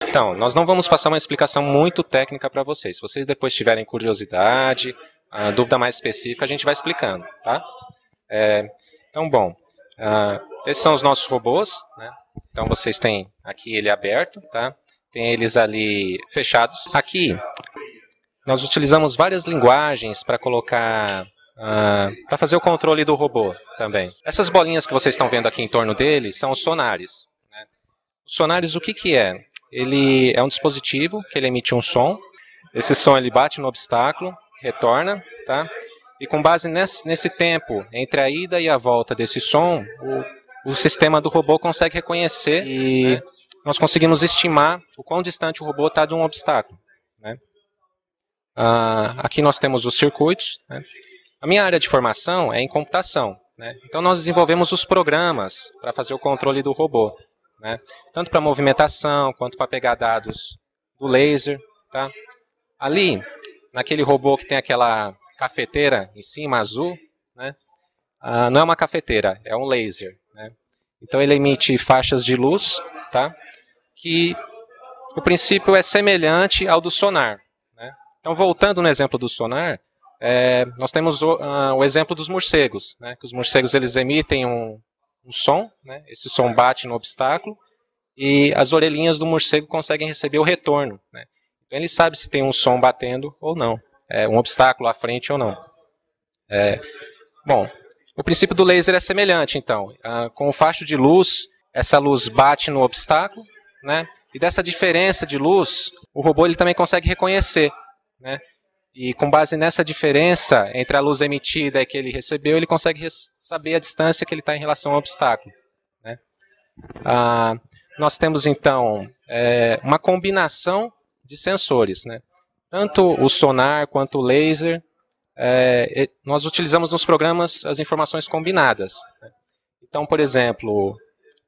Então, nós não vamos passar uma explicação muito técnica para vocês. Se vocês depois tiverem curiosidade, dúvida mais específica, a gente vai explicando, tá? Então, bom, esses são os nossos robôs, né? Então, vocês têm aqui ele aberto, tá? Tem eles ali fechados. Aqui, nós utilizamos várias linguagens para colocar, para fazer o controle do robô também. Essas bolinhas que vocês estão vendo aqui em torno dele são os sonares, né? Os sonares, o que que é? Ele é um dispositivo que ele emite um som. Esse som ele bate no obstáculo, retorna, tá? E com base nesse tempo entre a ida e a volta desse som, o sistema do robô consegue reconhecer e nós conseguimos estimar o quão distante o robô está de um obstáculo, né? Aqui nós temos os circuitos, né? A minha área de formação é em computação, né? Então nós desenvolvemos os programas para fazer o controle do robô, né? Tanto para movimentação quanto para pegar dados do laser, tá? Ali, naquele robô que tem aquela cafeteira em cima, azul, né? Não é uma cafeteira, é um laser, né? Então ele emite faixas de luz, tá? Que o princípio é semelhante ao do sonar, né? Então, voltando no exemplo do sonar, nós temos o exemplo dos morcegos, né? Que os morcegos eles emitem um som, né? Esse som bate no obstáculo e as orelhinhas do morcego conseguem receber o retorno, né? Então ele sabe se tem um som batendo ou não, um obstáculo à frente ou não. Bom, o princípio do laser é semelhante, então. Com o facho de luz, essa luz bate no obstáculo, né? E dessa diferença de luz, o robô ele também consegue reconhecer, né? E com base nessa diferença entre a luz emitida e que ele recebeu, ele consegue saber a distância que ele está em relação ao obstáculo, né? Nós temos, então, uma combinação de sensores, né? Tanto o sonar quanto o laser, nós utilizamos nos programas as informações combinadas, né? Então, por exemplo,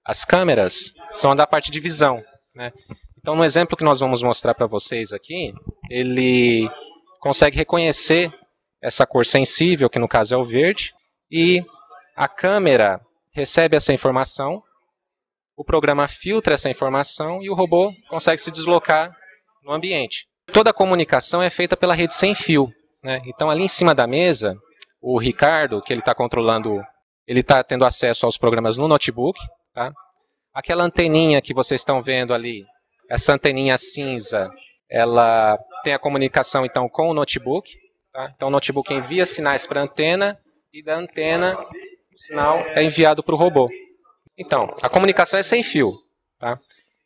as câmeras são da parte de visão, né? Então, no exemplo que nós vamos mostrar para vocês aqui, ele consegue reconhecer essa cor sensível, que no caso é o verde, e a câmera recebe essa informação, o programa filtra essa informação e o robô consegue se deslocar no ambiente. Toda a comunicação é feita pela rede sem fio, né? Então, ali em cima da mesa, o Ricardo, que ele está controlando, ele está tendo acesso aos programas no notebook, tá? Aquela anteninha que vocês estão vendo ali, essa anteninha cinza, ela tem a comunicação então com o notebook, tá? Então o notebook envia sinais para a antena e da antena o sinal é enviado para o robô. Então, a comunicação é sem fio, tá?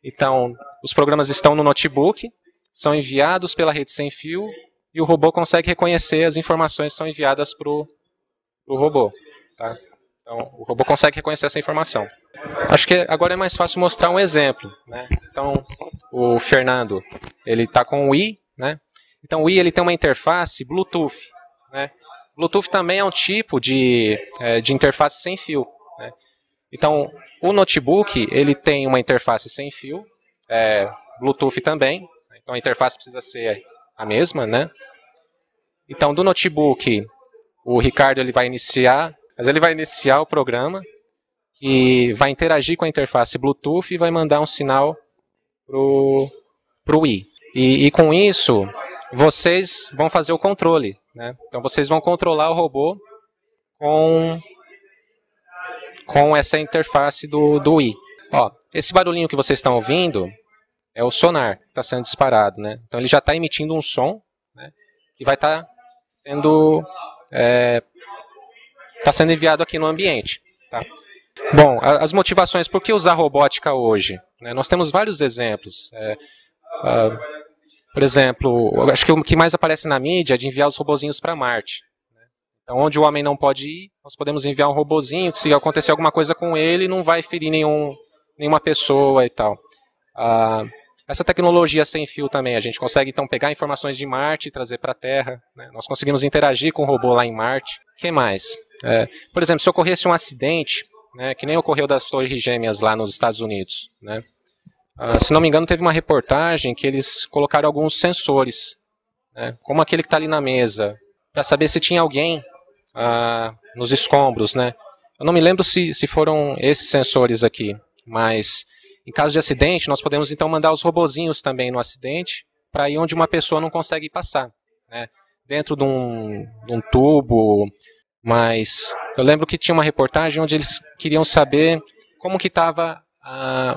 Então, os programas estão no notebook, são enviados pela rede sem fio e o robô consegue reconhecer as informações que são enviadas para o robô, tá? Então, o robô consegue reconhecer essa informação. Acho que agora é mais fácil mostrar um exemplo, né? Então, o Fernando, ele está com o Wii, né? Então, o Wii ele tem uma interface Bluetooth, né? Bluetooth também é um tipo de interface sem fio, né? Então, o notebook ele tem uma interface sem fio, Bluetooth também. Então, a interface precisa ser a mesma, né? Então, do notebook, o Ricardo ele vai iniciar o programa que vai interagir com a interface Bluetooth e vai mandar um sinal pro Wii. E com isso, vocês vão fazer o controle, né? Então, vocês vão controlar o robô com essa interface do Wii. Ó, esse barulhinho que vocês estão ouvindo é o sonar que está sendo disparado, né? Então, ele já está emitindo um som, né, que vai estar sendo enviado aqui no ambiente, tá? Bom, as motivações, por que usar robótica hoje? Nós temos vários exemplos. Por exemplo, acho que o que mais aparece na mídia é de enviar os robozinhos para Marte, né? Então, onde o homem não pode ir, nós podemos enviar um robozinho que, se acontecer alguma coisa com ele, não vai ferir nenhuma pessoa e tal. Essa tecnologia sem fio também, a gente consegue então pegar informações de Marte e trazer para a Terra, né? Nós conseguimos interagir com o robô lá em Marte. O que mais? Por exemplo, se ocorresse um acidente, né, que nem ocorreu das Torres Gêmeas lá nos Estados Unidos, né? Se não me engano, teve uma reportagem que eles colocaram alguns sensores, né, como aquele que está ali na mesa, para saber se tinha alguém nos escombros, né? Eu não me lembro se foram esses sensores aqui, mas Em caso de acidente, nós podemos então mandar os robozinhos também no acidente para ir onde uma pessoa não consegue passar, né? Dentro de um tubo, mas eu lembro que tinha uma reportagem onde eles queriam saber como que estava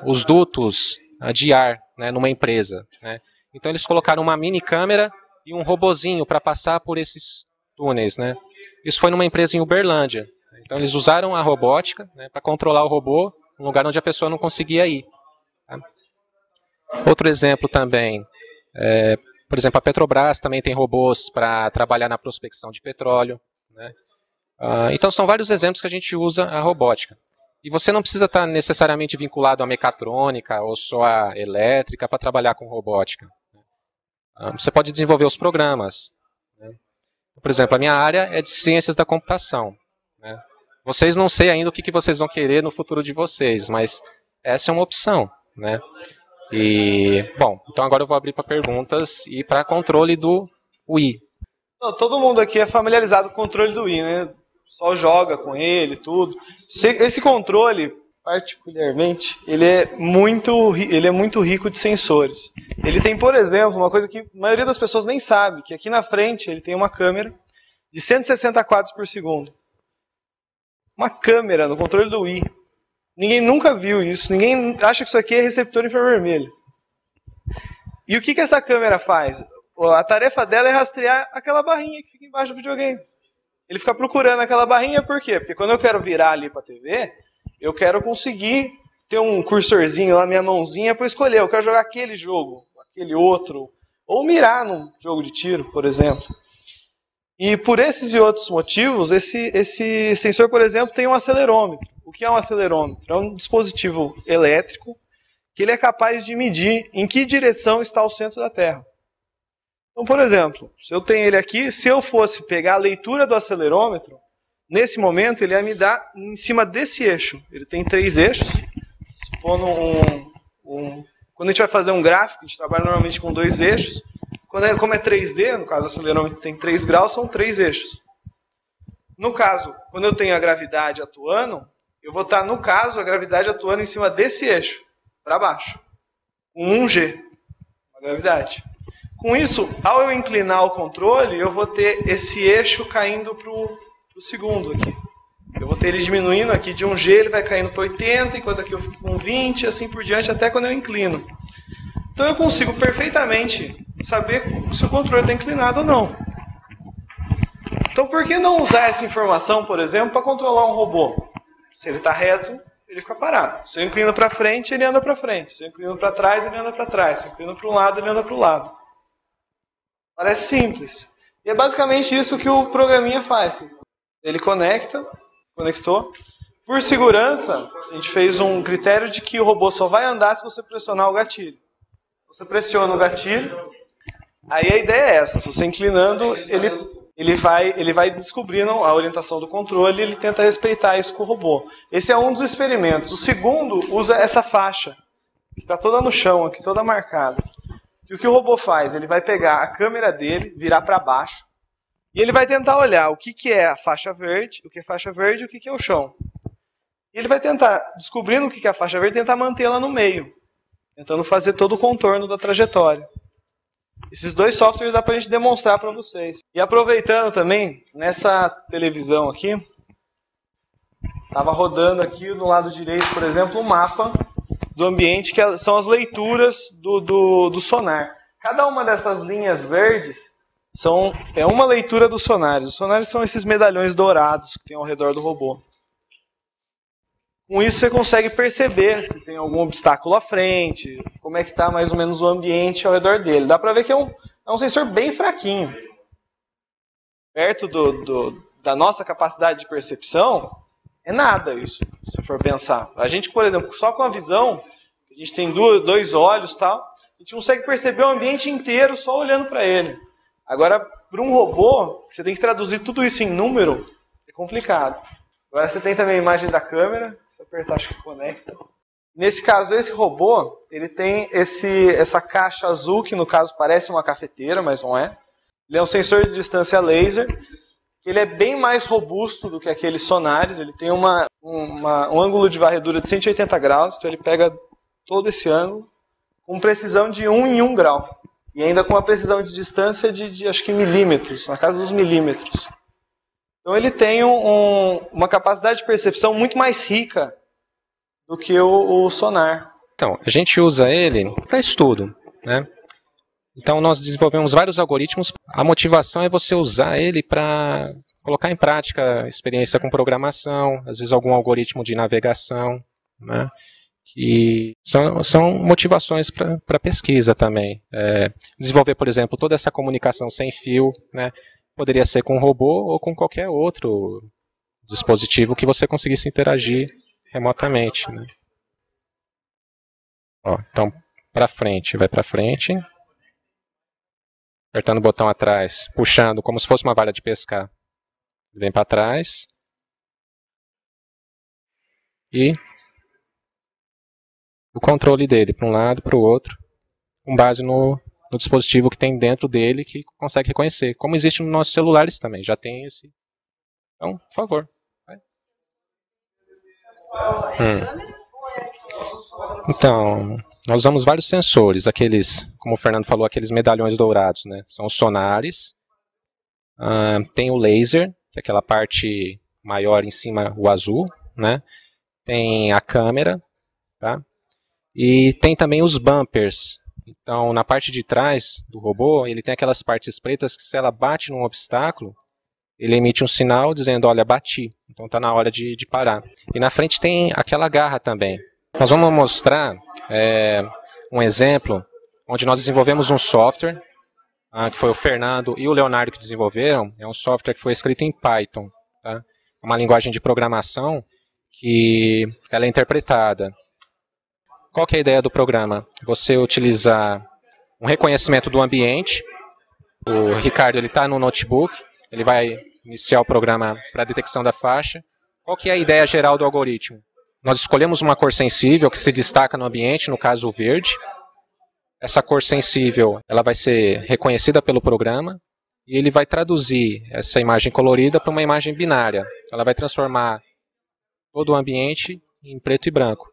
os dutos de ar, né, numa empresa, né? Então eles colocaram uma mini câmera e um robozinho para passar por esses túneis, né? Isso foi numa empresa em Uberlândia. Então eles usaram a robótica, né, para controlar o robô num lugar onde a pessoa não conseguia ir. Tá? Outro exemplo também, por exemplo, a Petrobras também tem robôs para trabalhar na prospecção de petróleo, né? Então são vários exemplos que a gente usa a robótica. E você não precisa estar necessariamente vinculado à mecatrônica ou só à elétrica para trabalhar com robótica. Você pode desenvolver os programas, né? Por exemplo, a minha área é de ciências da computação, né? Vocês não sei ainda o que vocês vão querer no futuro de vocês, mas essa é uma opção, né? E, bom, então agora eu vou abrir para perguntas e para controle do Wii. Todo mundo aqui é familiarizado com o controle do Wii, né? O pessoal joga com ele, tudo. Esse controle, particularmente, ele é muito rico de sensores. Ele tem, por exemplo, uma coisa que a maioria das pessoas nem sabe, que aqui na frente ele tem uma câmera de 160 quadros por segundo. Uma câmera no controle do Wii. Ninguém nunca viu isso. Ninguém acha que isso aqui é receptor infravermelho. E o que essa câmera faz? A tarefa dela é rastrear aquela barrinha que fica embaixo do videogame. Ele fica procurando aquela barrinha, por quê? Porque quando eu quero virar ali para a TV, eu quero conseguir ter um cursorzinho lá, minha mãozinha, para escolher. Eu quero jogar aquele jogo, aquele outro. Ou mirar num jogo de tiro, por exemplo. E por esses e outros motivos, esse sensor, por exemplo, tem um acelerômetro. O que é um acelerômetro? É um dispositivo elétrico que ele é capaz de medir em que direção está o centro da Terra. Então, por exemplo, se eu tenho ele aqui, se eu fosse pegar a leitura do acelerômetro, nesse momento ele ia me dar em cima desse eixo. Ele tem 3 eixos. Supondo quando a gente vai fazer um gráfico, a gente trabalha normalmente com 2 eixos. Como é 3D, no caso o acelerômetro tem 3 graus, são 3 eixos. No caso, quando eu tenho a gravidade atuando, eu vou estar, no caso, a gravidade atuando em cima desse eixo, para baixo. Com 1G, a gravidade. Com isso, ao eu inclinar o controle, eu vou ter esse eixo caindo para o segundo aqui. Eu vou ter ele diminuindo aqui de 1G, ele vai caindo para 80, enquanto aqui eu fico com 20, e assim por diante, até quando eu inclino. Então eu consigo perfeitamente saber se o controle está inclinado ou não. Então por que não usar essa informação, por exemplo, para controlar um robô? Se ele está reto, ele fica parado. Se eu inclino para frente, ele anda para frente. Se eu inclino para trás, ele anda para trás. Se eu inclino para um lado, ele anda para o lado. Parece simples. E é basicamente isso que o programinha faz. Ele conectou. Por segurança, a gente fez um critério de que o robô só vai andar se você pressionar o gatilho. Você pressiona o gatilho, aí a ideia é essa. Se você inclinando, ele vai descobrindo a orientação do controle e ele tenta respeitar isso com o robô. Esse é um dos experimentos. O segundo usa essa faixa, que está toda no chão aqui, toda marcada. E o que o robô faz? Ele vai pegar a câmera dele, virar para baixo, e ele vai tentar olhar o que é a faixa verde, o que é faixa verde e o que é o chão. E ele vai tentar, descobrindo o que é a faixa verde, tentar mantê-la no meio, tentando fazer todo o contorno da trajetória. Esses 2 softwares dá para a gente demonstrar para vocês. E aproveitando também, nessa televisão aqui, estava rodando aqui do lado direito, por exemplo, um mapa do ambiente, que são as leituras do sonar. Cada uma dessas linhas verdes é uma leitura dos sonares. Os sonares são esses medalhões dourados que tem ao redor do robô. Com isso você consegue perceber se tem algum obstáculo à frente, como é que está mais ou menos o ambiente ao redor dele. Dá para ver que é um sensor bem fraquinho. Perto da nossa capacidade de percepção, é nada isso, se for pensar. A gente, por exemplo, só com a visão, a gente tem 2 olhos e tal, a gente consegue perceber o ambiente inteiro só olhando para ele. Agora, para um robô, você tem que traduzir tudo isso em número, é complicado. Agora você tem também a imagem da câmera, se eu apertar acho que conecta. Nesse caso, esse robô, ele tem essa caixa azul, que no caso parece uma cafeteira, mas não é. Ele é um sensor de distância laser, que ele é bem mais robusto do que aqueles sonares, ele tem um ângulo de varredura de 180 graus, então ele pega todo esse ângulo, com precisão de 1 em 1 grau. E ainda com uma precisão de distância de acho que milímetros, na casa dos milímetros. Então ele tem uma capacidade de percepção muito mais rica do que o sonar. Então, a gente usa ele para estudo, né? Então nós desenvolvemos vários algoritmos. A motivação é você usar ele para colocar em prática experiência com programação, às vezes algum algoritmo de navegação, né? Que são motivações para pesquisa também. Desenvolver, por exemplo, toda essa comunicação sem fio, né? Poderia ser com um robô ou com qualquer outro dispositivo que você conseguisse interagir remotamente, né? Ó, então, para frente, vai para frente. Apertando o botão atrás, puxando como se fosse uma vara de pescar. Vem para trás. E o controle dele, para um lado, para o outro, com base no dispositivo que tem dentro dele, que consegue reconhecer. Como existe nos nossos celulares também, já tem esse. Então, por favor. Vai. Então, nós usamos vários sensores, aqueles, como o Fernando falou, aqueles medalhões dourados, né? São os sonares. Tem o laser, que é aquela parte maior em cima, o azul, né? Tem a câmera, tá? E tem também os bumpers. Então, na parte de trás do robô, ele tem aquelas partes pretas que, se ela bate num obstáculo, ele emite um sinal dizendo, olha, bati. Então, está na hora de parar. E na frente tem aquela garra também. Nós vamos mostrar um exemplo onde nós desenvolvemos um software, que foi o Fernando e o Leonardo que desenvolveram. É um software que foi escrito em Python. Tá? Uma linguagem de programação que ela é interpretada. Qual que é a ideia do programa? Você utilizar um reconhecimento do ambiente. O Ricardo está no notebook, ele vai iniciar o programa para a detecção da faixa. Qual que é a ideia geral do algoritmo? Nós escolhemos uma cor sensível que se destaca no ambiente, no caso o verde. Essa cor sensível ela vai ser reconhecida pelo programa e ele vai traduzir essa imagem colorida para uma imagem binária. Ela vai transformar todo o ambiente em preto e branco.